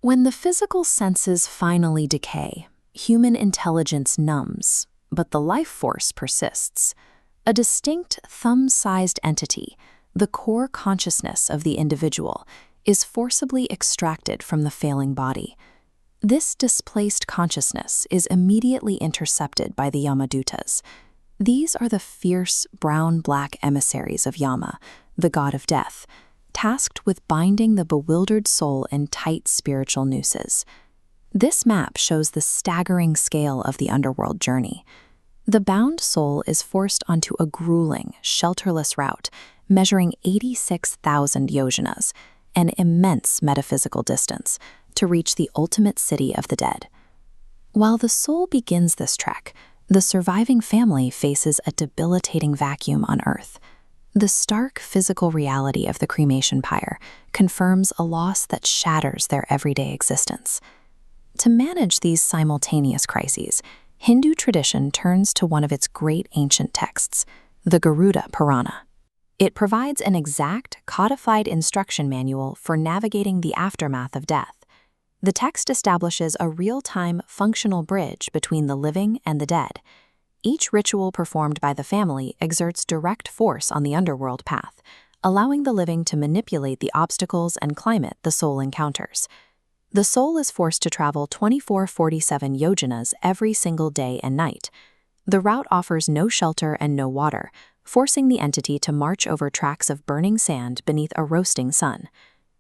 When the physical senses finally decay, human intelligence numbs, but the life force persists. A distinct thumb-sized entity, the core consciousness of the individual, is forcibly extracted from the failing body. This displaced consciousness is immediately intercepted by the Yamadutas. These are the fierce brown-black emissaries of Yama, the god of death, tasked with binding the bewildered soul in tight spiritual nooses. This map shows the staggering scale of the underworld journey. The bound soul is forced onto a grueling, shelterless route, measuring 86,000 yojanas, an immense metaphysical distance, to reach the ultimate city of the dead. While the soul begins this trek, the surviving family faces a debilitating vacuum on Earth. The stark physical reality of the cremation pyre confirms a loss that shatters their everyday existence. To manage these simultaneous crises, Hindu tradition turns to one of its great ancient texts, the Garuda Purana. It provides an exact, codified instruction manual for navigating the aftermath of death. The text establishes a real-time functional bridge between the living and the dead. Each ritual performed by the family exerts direct force on the underworld path, allowing the living to manipulate the obstacles and climate the soul encounters. The soul is forced to travel 24/47 yojanas every single day and night. The route offers no shelter and no water, forcing the entity to march over tracts of burning sand beneath a roasting sun.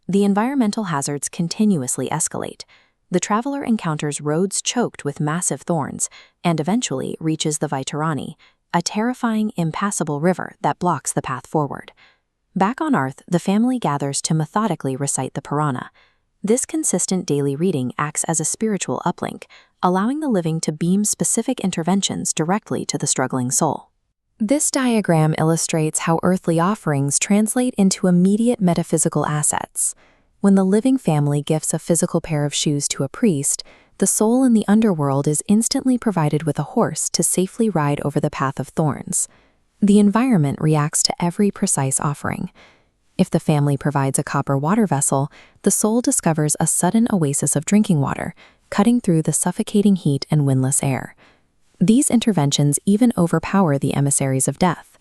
The environmental hazards continuously escalate. The traveler encounters roads choked with massive thorns and eventually reaches the Vaitarani, a terrifying, impassable river that blocks the path forward. Back on Earth, the family gathers to methodically recite the Purana. This consistent daily reading acts as a spiritual uplink, allowing the living to beam specific interventions directly to the struggling soul. This diagram illustrates how earthly offerings translate into immediate metaphysical assets. When the living family gifts a physical pair of shoes to a priest, the soul in the underworld is instantly provided with a horse to safely ride over the path of thorns. The environment reacts to every precise offering. If the family provides a copper water vessel, the soul discovers a sudden oasis of drinking water, cutting through the suffocating heat and windless air. These interventions even overpower the emissaries of death.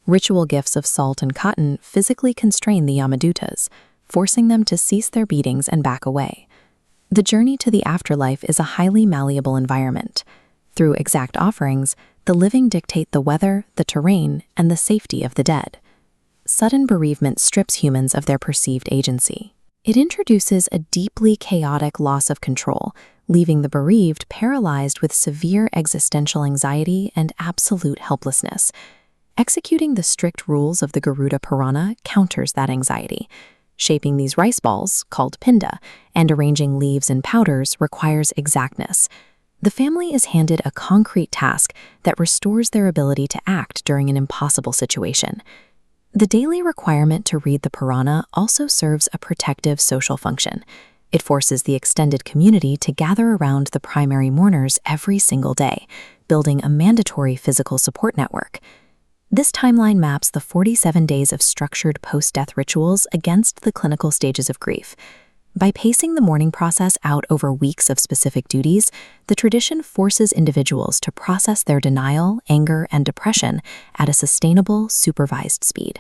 Ritual gifts of salt and cotton physically constrain the Yamadutas, forcing them to cease their beatings and back away. The journey to the afterlife is a highly malleable environment. Through exact offerings, the living dictate the weather, the terrain, and the safety of the dead. Sudden bereavement strips humans of their perceived agency. It introduces a deeply chaotic loss of control, leaving the bereaved paralyzed with severe existential anxiety and absolute helplessness. Executing the strict rules of the Garuda Purana counters that anxiety. Shaping these rice balls, called pinda, and arranging leaves and powders requires exactness. The family is handed a concrete task that restores their ability to act during an impossible situation. The daily requirement to read the Purana also serves a protective social function. It forces the extended community to gather around the primary mourners every single day, building a mandatory physical support network. This timeline maps the 47 days of structured post-death rituals against the clinical stages of grief. By pacing the mourning process out over weeks of specific duties, the tradition forces individuals to process their denial, anger, and depression at a sustainable, supervised speed.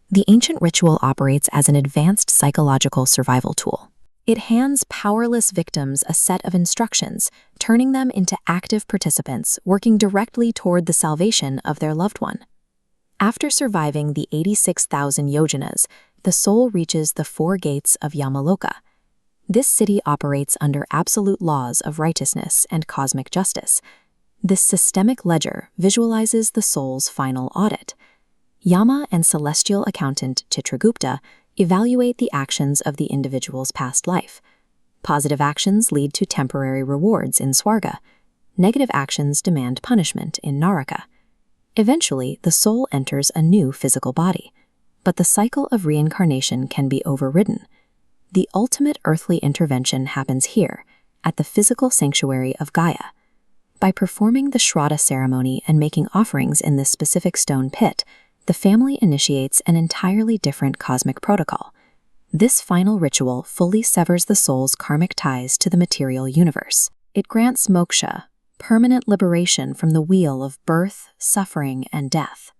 The ancient ritual operates as an advanced psychological survival tool. It hands powerless victims a set of instructions, turning them into active participants working directly toward the salvation of their loved one. After surviving the 86,000 yojanas, the soul reaches the 4 gates of Yamaloka. This city operates under absolute laws of righteousness and cosmic justice. This systemic ledger visualizes the soul's final audit. Yama and celestial accountant Chitragupta evaluate the actions of the individual's past life. Positive actions lead to temporary rewards in Swarga. Negative actions demand punishment in Naraka. Eventually, the soul enters a new physical body, but the cycle of reincarnation can be overridden. The ultimate earthly intervention happens here, at the physical sanctuary of Gaia. By performing the Shraddha ceremony and making offerings in this specific stone pit, the family initiates an entirely different cosmic protocol. This final ritual fully severs the soul's karmic ties to the material universe. It grants moksha, permanent liberation from the wheel of birth, suffering, and death.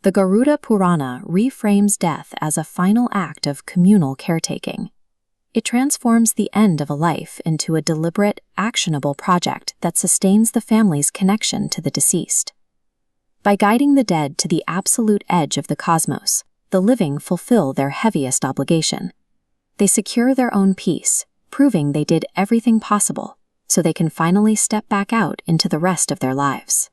The Garuda Purana reframes death as a final act of communal caretaking. It transforms the end of a life into a deliberate, actionable project that sustains the family's connection to the deceased. By guiding the dead to the absolute edge of the cosmos, the living fulfill their heaviest obligation. They secure their own peace, proving they did everything possible, so they can finally step back out into the rest of their lives.